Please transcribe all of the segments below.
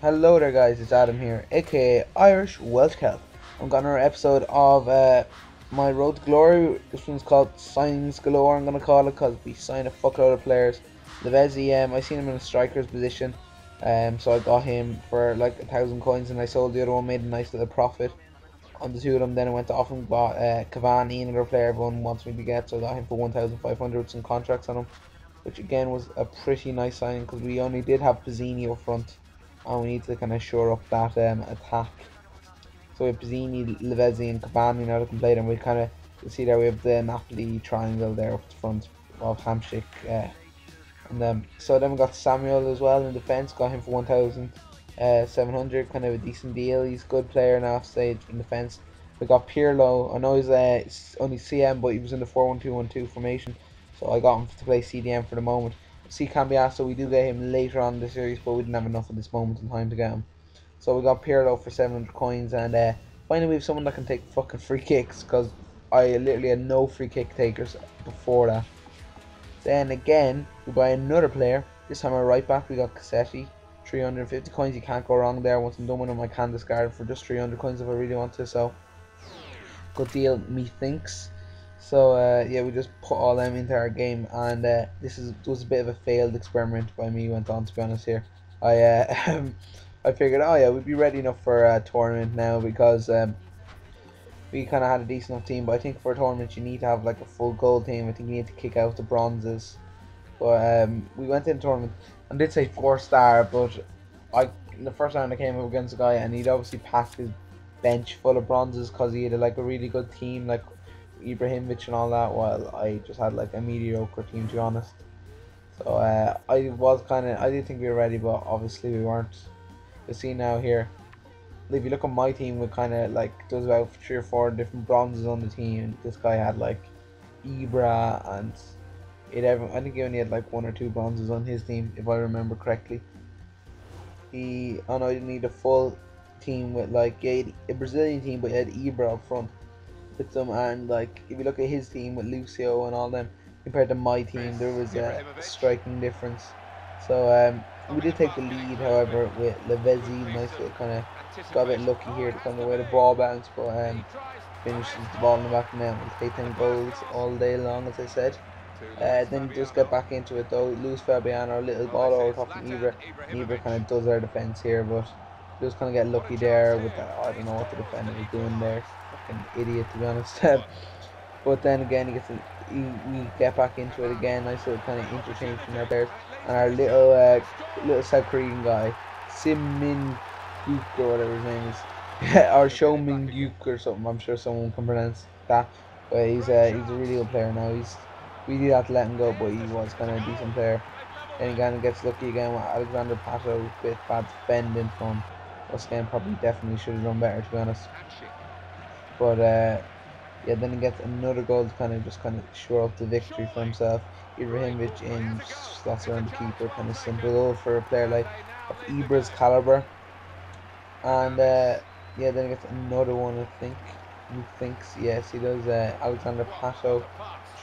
Hello there guys, it's Adam here, aka Irish Welsh Kelp. I'm got another episode of my Road to Glory. This one's called Signs Galore, I'm gonna call it, because we signed a fuckload of players. Lavezzi, I seen him in a striker's position, so I got him for like 1,000 coins and I sold the other one, made a nice little profit on the two of them. Then I went off and bought Cavani, another player everyone wants me to get, so I got him for 1,500 with some contracts on him, which again was a pretty nice signing because we only did have Pizzini up front and we need to kind of shore up that attack. So we have Pizzini, Lavezzi and Cavani now that can play them. We kind of, you see there we have the Napoli triangle there up the front of Hamsik. So then we got Samuel as well in defence, got him for 1,700, kind of a decent deal. He's a good player now off stage in defence. We got Pirlo. I know he's only CM, but he was in the 4-1-2-1-2 formation, so I got him to play CDM for the moment. C Cambiasso, we do get him later on in the series, but we didn't have enough at this moment in time to get him. So we got Pirlo for 700 coins, and finally we have someone that can take fucking free kicks, because I literally had no free kick takers before that. Then again, we buy another player. This time our right back, we got Cassetti. 350 coins, you can't go wrong there. Once I'm done with him, I can discard for just 300 coins if I really want to. So, good deal, methinks. So yeah, we just put all them into our game, and this was a bit of a failed experiment by me. Went on, to be honest here. I I figured, oh yeah, we'd be ready enough for a tournament now, because we kind of had a decent enough team, but I think for a tournament you need to have like a full gold team. I think you need to kick out the bronzes. But we went in the tournament and did say 4-star, but the first round I came up against a guy and he'd obviously packed his bench full of bronzes because he had like a really good team like Ibrahimovic and all that, while I just had like a mediocre team, to be honest. So I did think we were ready, but obviously we weren't. You see now here, if you look at my team, we kind of like there's about 3 or 4 different bronzes on the team. This guy had like Ibra, and I think he only had like 1 or 2 bronzes on his team, if I remember correctly. Oh no, he didn't need a full team with like a Brazilian team, but he had Ibra up front with them. And like if you look at his team with Lucio and all them compared to my team, there was a striking difference. So we did take the lead, however, with Lavezzi. Nice little kind of got a bit lucky here to kind of where the ball bounced, but finishes the ball in the back of the net. We'll take them goals all day long, as I said. Then just get back into it though. Lose Fabiano, a little ball over top from Ibra. Ibra kind of does our defence here, but just kind of get lucky there with that. I don't know what the defender was doing there. Fucking idiot, to be honest. But then again, we get back into it again. Nice little kind of interchange from our players. And our little South Korean guy, Sim Min Guk, or whatever his name is. Or Show Min Guk or something. I'm sure someone can pronounce that. But he's a really good player now. We did have to let him go, but he was kind of a decent player. Then again, gets lucky again with Alexander Pato, with a bit bad defending from us again. Probably definitely should have done better, to be honest. But yeah, then he gets another goal to kind of shore up the victory for himself. Ibrahimovic in, slots around the keeper, kind of simple goal for a player like of Ibra's caliber. And yeah, then he gets another one, I think. He thinks, yes, he does. Alexander Pato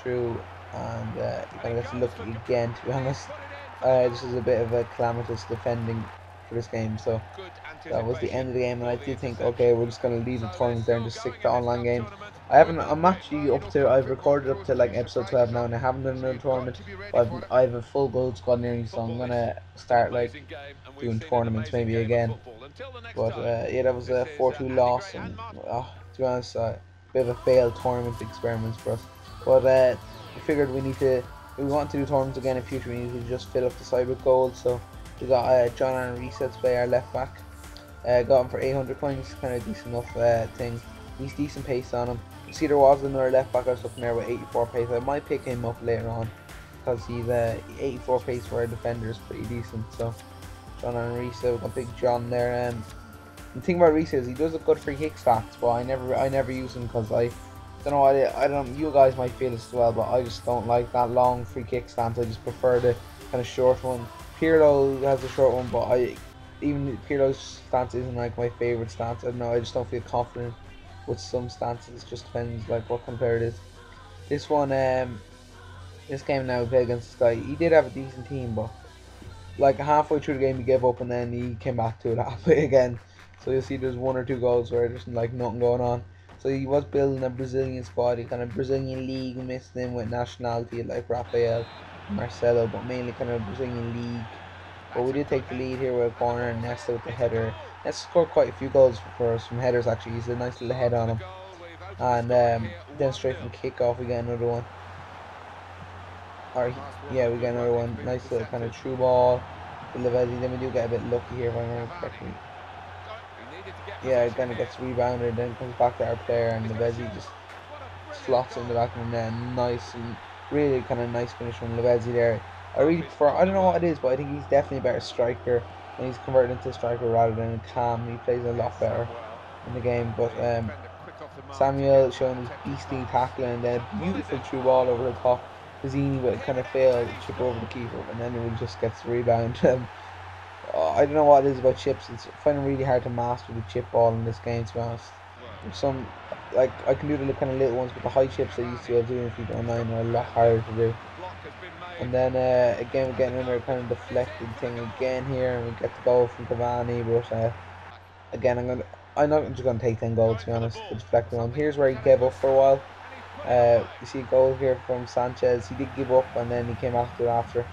through, and he kind of gets lucky again, to be honest. This is a bit of a calamitous defending for this game, so that was the end of the game. And I did think, okay, we're just going to leave the tournament there and just stick to online games. I'm actually I've recorded up to like episode 12 now, and I haven't done another tournament, but I have a full gold squad nearly, so I'm going to start like doing tournaments maybe again. But yeah, that was a 4-2 loss, and to be honest, a bit of a failed tournament experiment for us. But we figured if we want to do tournaments again in future, we need to just fill up the side with gold. So we got John and Resets play our left back. Got him for 800 coins, kind of decent enough thing. He's decent pace on him. You see, there was another left back I was looking there with 84 pace. I might pick him up later on because he's 84 pace for a defender is pretty decent. So John and Risa, we've got Big John there. The thing about Risa is he does a good free kick stats, but I never use him because I don't know. I don't. You guys might feel this as well, but I just don't like that long free kick stance. I just prefer the kind of short one. Pirlo has a short one, but even Pirlo's stance isn't like my favorite stance. I don't know. I just don't feel confident with some stances. It just depends like what kind of player it is. This one, this game now we played against this guy. He did have a decent team, but like halfway through the game he gave up and then he came back to it halfway again. So you'll see there's one or two goals where there's like nothing going on. So he was building a Brazilian squad. He kind of Brazilian league mixed in with nationality like Rafael, Marcelo, but mainly kind of Brazilian league. But we did take the lead here with a corner and Nesta with the header. Nesta scored quite a few goals for us from headers actually. He's a nice little head on him. And then straight from kickoff we get another one. Or yeah, we get another one. Nice little kind of true ball to Lavezzi. Then we do get a bit lucky here if I remember correctly. Yeah, it kind of gets rebounded, then comes back to our player, and Lavezzi just slots in the back of the net. Nice and really kind of nice finish from Lavezzi there. I really prefer. I don't know what it is, but I think he's definitely a better striker, and he's converted into a striker rather than a cam. He plays a lot better in the game. But Samuel showing his beastly tackling, and then a beautiful through ball over the top. Pizzini with a kind of failed chip over the keeper, and then it just gets the rebound. I don't know what it is about chips. It's finding really hard to master the chip ball in this game, to be honest. There's some, like, I can do the kind of little ones, but the high chips I used to be able to do in FIFA Online are a lot harder to do. And then again we're getting another kind of deflected thing again here, and we get the goal from Cavani, but again I'm not just gonna take 10 goals, to be honest. The deflected one. Here's where he gave up for a while. You see a goal here from Sanchez. He did give up, and then he came after it after.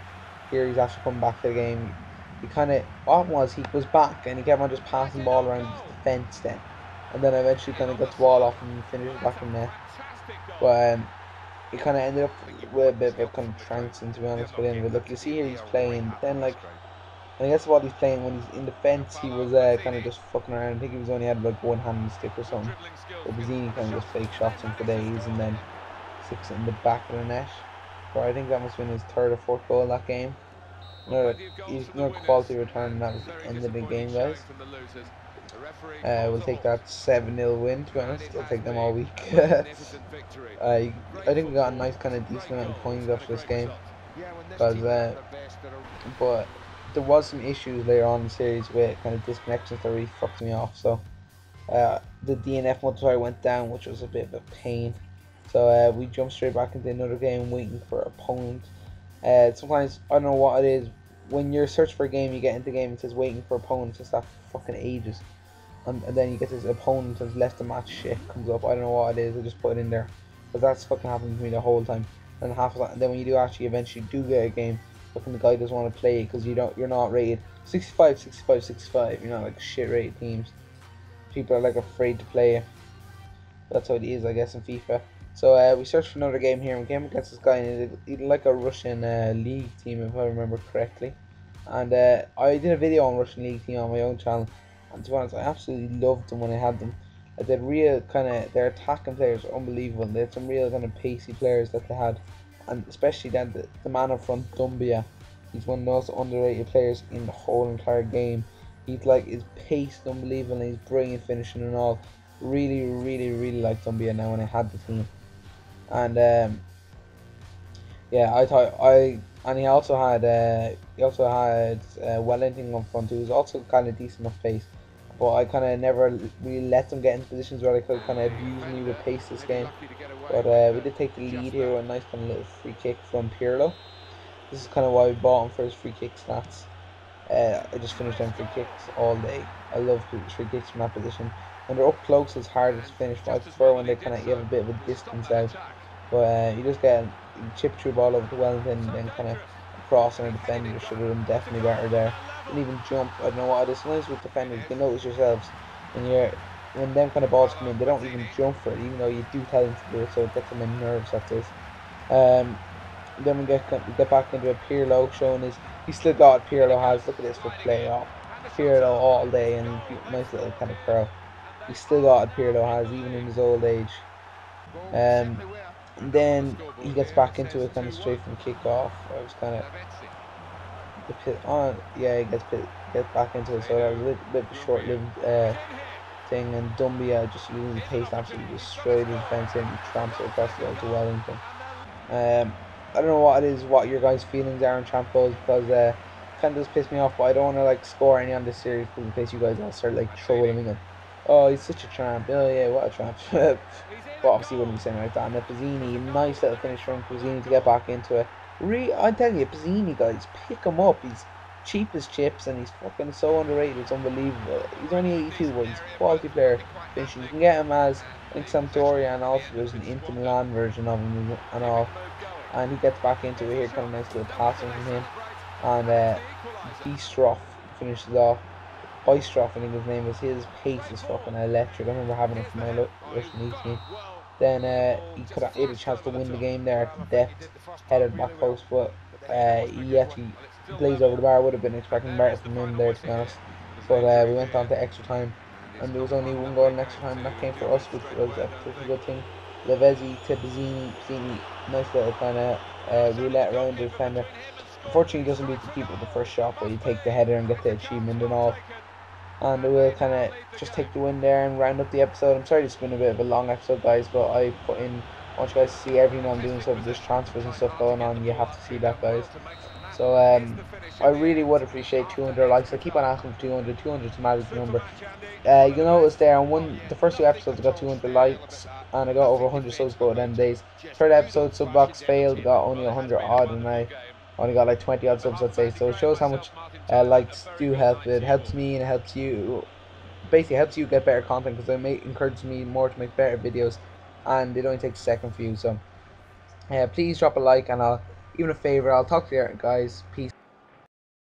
Here he's actually coming back to the game. He kind of, what was, he was back and he kept on just passing the ball around his defence then. And then eventually kind of got the ball off and finished it back in net. But he kind of ended up with a bit of a kind of trouncing, to be honest with him. But look, you see here he's playing. Then like, and I guess what he's playing when he's in defence, he was kind of just fucking around. I think he was only had like one hand on the stick or something. But Bazzini kind of just fake shots him for days and then sticks it in the back of the net. But I think that must have been his third or fourth goal that game. Another quality return, and that was the end of the game, guys. We'll take that 7-0 win, to be honest. I'll take them all week. I think we got a nice kind of decent amount of coins after this game. Because, but there was some issues later on in the series with kind of disconnections that really fucked me off. So the DNF multiplier went down, which was a bit of a pain. So we jumped straight back into another game waiting for an opponent. Sometimes, I don't know what it is, when you're searching for a game, you get into the game, it says waiting for opponents, it's that fucking ages. And then you get this opponent has left the match shit comes up. I don't know what it is, I just put it in there. But that's fucking happened to me the whole time. And then when you do actually eventually do get a game, fucking the guy doesn't want to play because you're not rated 65, 65, 65. You're not like shit rated teams. People are like afraid to play it. That's how it is, I guess, in FIFA. So we searched for another game here, and we came against this guy, and he'd like a Russian league team, if I remember correctly. And I did a video on Russian league team on my own channel, and to be honest, I absolutely loved them when I had them. They had real kind of, their attacking players were unbelievable. They had some real kind of pacey players that they had, and especially then the man up front, Dumbia. He's one of the most underrated players in the whole entire game. He's like, his pace is unbelievable, and he's brilliant finishing and all. Really, really, really liked Dumbia now when I had the team. And yeah, and he also had Wellington up front, who was also kind of decent enough pace, but I kind of never really let them get into positions where they could kind of abuse me with pace this game. But we did take the lead here with a nice kind of little free kick from Pirlo. This is kind of why we bought him for his free kick stats. I just finished them free kicks all day. I love free kicks from that position. When they're up close, it's harder to finish, but I prefer when they kind of, you have a bit of a distance out. But you just get a chip through ball over to Wellington, and then kind of cross on a defender. Should have done definitely better there. Didn't even jump. I don't know what it is. Sometimes with defenders, you notice yourselves when them kind of balls come in, they don't even jump for it, even though you do tell them to do it. So it gets them in nerves after this. Then we get back into a Pirlo showing he still got Pirlo has. Look at this for play off. Pirlo all day, and nice little kind of curl. He still got Pirlo has even in his old age. And then he gets back into it kind of straight from kickoff. I was kind of yeah, he gets back into it. So that was a little bit of a short-lived thing. And Dumbia just using the pace, absolutely destroyed the defense and tramps it across the goal to Wellington. I don't know what it is, what your guys' feelings are on tramp goals, because it kind of does piss me off, but I don't want to like score any on this series because in case you guys all start like trolling me, going, oh, he's such a tramp, oh yeah, what a tramp. But obviously you wouldn't be saying like that. And then Pizzini, nice little finish from Pizzini to get back into it. I'm telling you, Pizzini, guys, pick him up. cheap as chips, and he's fucking so underrated. It's unbelievable. He's only 82, but he's a quality player. Finishing, you can get him as I think Sampdoria, and also there's an Inter Milan version of him and all. And he gets back into it here, kind of nice little passing from him. And Bistroff finishes off. Bystroff, I think his name is. His pace is fucking electric. I remember having him for my Russian league team. Then he had a chance to win the game there at the depth, headed back post, but he actually blazed over the bar. Would have been expecting better from him there, to be honest. But we went on to extra time, and there was only one goal in extra time that came for us, which was a pretty good thing. Lavezzi to Bazzini, nice little kind of roulette around the defender. Unfortunately, he doesn't beat the keeper with the first shot, but you take the header and get the achievement and all. And we'll kind of just take the win there and round up the episode. I'm sorry it's been a bit of a long episode, guys, but I want you guys to see everything I'm doing. So if there's transfers and stuff going on, you have to see that, guys. So I really would appreciate 200 likes. I keep on asking for 200. 200 is a magic number. You'll notice there on the first two episodes I got 200 likes and I got over 100 subs both them days. Third episode sub box failed, got only 100 odd, and I only got like 20 odd subs, I'd say. So it shows how much likes do help. It helps me and it helps you. Basically helps you get better content, because it encourages me more to make better videos, and it only takes a second for you. So please drop a like, and I'll even a favor. I'll talk to you guys. Peace.